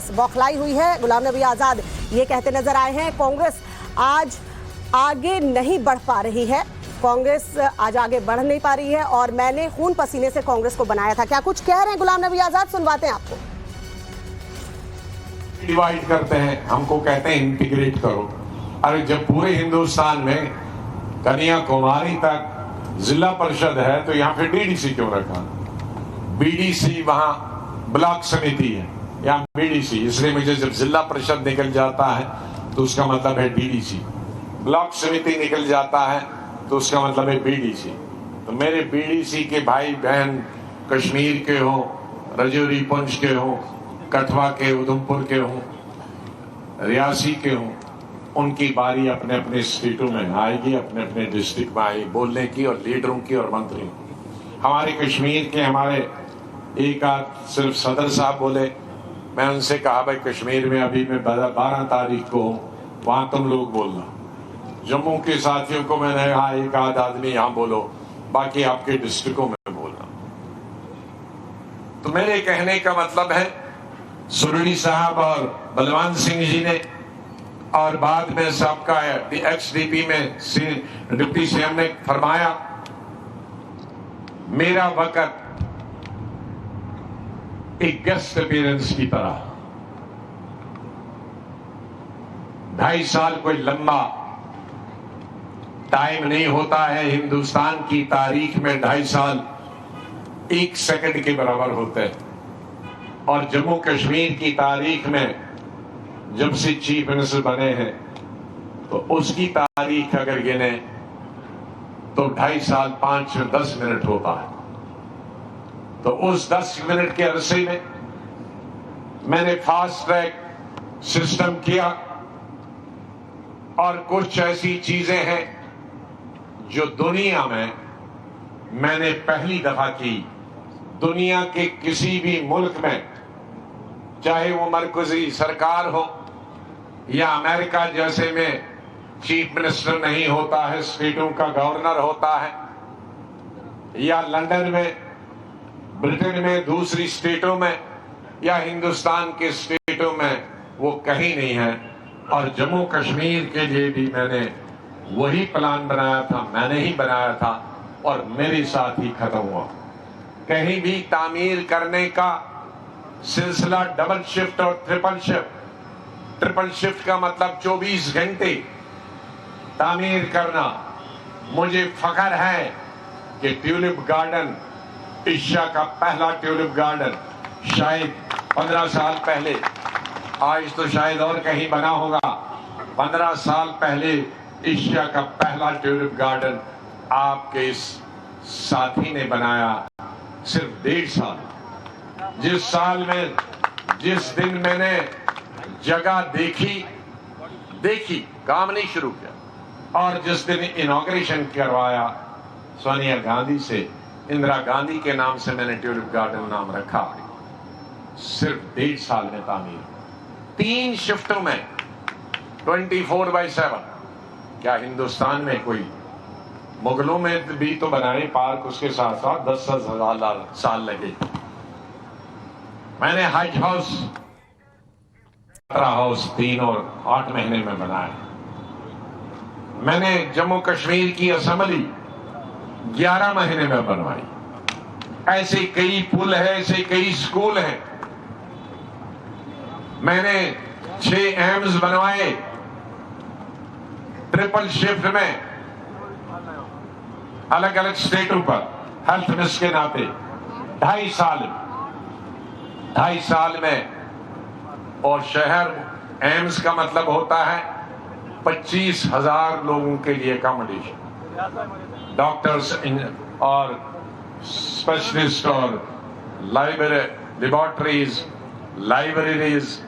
कांग्रेस बौखलाई हुई है। गुलाम नबी आजाद ये कहते नजर आए हैं कांग्रेस आज आगे नहीं बढ़ पा रही है, कांग्रेस आज आगे बढ़ नहीं पा रही है और मैंने खून पसीने से कांग्रेस को बनाया था। क्या कुछ कह रहे हैं गुलाम नबी आजाद, सुनवाते हैं आपको। डिवाइड करते हैं, हमको कहते हैं इंटीग्रेट करो। अरे जब पूरे हिंदुस्तान में कन्याकुमारी तक जिला परिषद है तो यहाँ पे डीडीसी क्यों रखा? बीडीसी वहाँ ब्लॉक समिति है, यहाँ बीडीसी, इसलिए मुझे जब जिला परिषद निकल जाता है तो उसका मतलब है डीडीसी, ब्लॉक समिति निकल जाता है तो उसका मतलब है बीडीसी। तो मेरे बीडीसी के भाई बहन कश्मीर के हों, रजौरी पुंछ के हों, कठवा के, उधमपुर के हों, रियासी के हों, उनकी बारी अपने अपने स्टेटों में आएगी, अपने अपने डिस्ट्रिक्ट में आएगी बोलने की, और लीडरों की और मंत्रियों की। हमारे कश्मीर के हमारे एक आध सिर्फ सदर साहब बोले, मैं उनसे कहा भाई कश्मीर में अभी मैं 12 तारीख को हूँ, वहाँ तुम लोग बोलना। जम्मू के साथियों को मैंने कहा एक आध आदमी यहाँ बोलो, बाकी आपके डिस्ट्रिक्टों में बोलना। तो मेरे कहने का मतलब है सुरड़ी साहब और बलवान सिंह जी ने, और बाद में सबका एक्स-डीपी में डिप्टी सीएम ने फरमाया, मेरा वक्त एक गेस्ट अपीयरेंस की तरह, 2.5 साल कोई लंबा टाइम नहीं होता है। हिंदुस्तान की तारीख में 2.5 साल 1 सेकंड के बराबर होते हैं, और जम्मू कश्मीर की तारीख में जब से चीफ मिनिस्टर बने हैं तो उसकी तारीख अगर गिने तो 2.5 साल 5-10 मिनट होता है। तो उस 10 मिनट के अरसे में मैंने फास्ट ट्रैक सिस्टम किया, और कुछ ऐसी चीजें हैं जो दुनिया में मैंने पहली दफा की। दुनिया के किसी भी मुल्क में, चाहे वो मरकजी सरकार हो या अमेरिका जैसे में चीफ मिनिस्टर नहीं होता है, स्टेटों का गवर्नर होता है, या लंदन में, ब्रिटेन में, दूसरी स्टेटों में, या हिंदुस्तान के स्टेटों में, वो कहीं नहीं है। और जम्मू कश्मीर के लिए भी मैंने वही प्लान बनाया था, मैंने ही बनाया था, और मेरे साथ ही खत्म हुआ। कहीं भी तामीर करने का सिलसिला डबल शिफ्ट और ट्रिपल शिफ्ट, ट्रिपल शिफ्ट का मतलब 24 घंटे तामीर करना। मुझे फख्र है कि ट्यूलिप गार्डन, एशिया का पहला ट्यूलिप गार्डन, शायद 15 साल पहले, आज तो शायद और कहीं बना होगा, 15 साल पहले एशिया का पहला ट्यूलिप गार्डन आपके इस साथी ने बनाया, सिर्फ 1.5 साल। जिस साल में, जिस दिन मैंने जगह देखी, काम नहीं शुरू किया, और जिस दिन इनॉग्रेशन करवाया सोनिया गांधी से, इंदिरा गांधी के नाम से मैंने ट्यूलिप गार्डन नाम रखा, सिर्फ 1.5 साल में तामीर, 3 शिफ्टों में, 24/7। क्या हिंदुस्तान में कोई, मुगलों में भी तो बनाए पार्क, उसके साथ साथ 10,000 साल लगे। मैंने हाइट हाउस, 17 हाउस 3 और 8 महीने में बनाया। मैंने जम्मू कश्मीर की असेंबली 11 महीने में बनवाई। ऐसे कई पुल है, ऐसे कई स्कूल हैं। मैंने 6 एम्स बनवाए ट्रिपल शिफ्ट में, अलग अलग स्टेटों पर, हेल्थ मिनिस्टर के नाते। 2.5 साल में, और शहर एम्स का मतलब होता है 25,000 लोगों के लिए अकोमोडेशन, डॉक्टर्स और स्पेशलिस्ट, और लेबोरेटरीज, लाइब्रेरीज,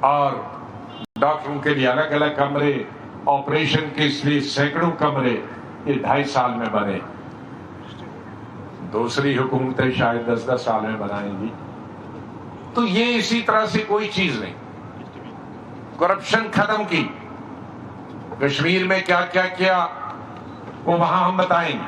और डॉक्टरों के लिए अलग अलग कमरे, ऑपरेशन के लिए सैकड़ों कमरे, ये 2.5 साल में बने। दूसरी हुकूमतें शायद 10-10 साल में बनाएंगी। तो ये इसी तरह से कोई चीज नहीं। करप्शन खत्म की, कश्मीर में क्या क्या किया वो वहां हम बताएंगे।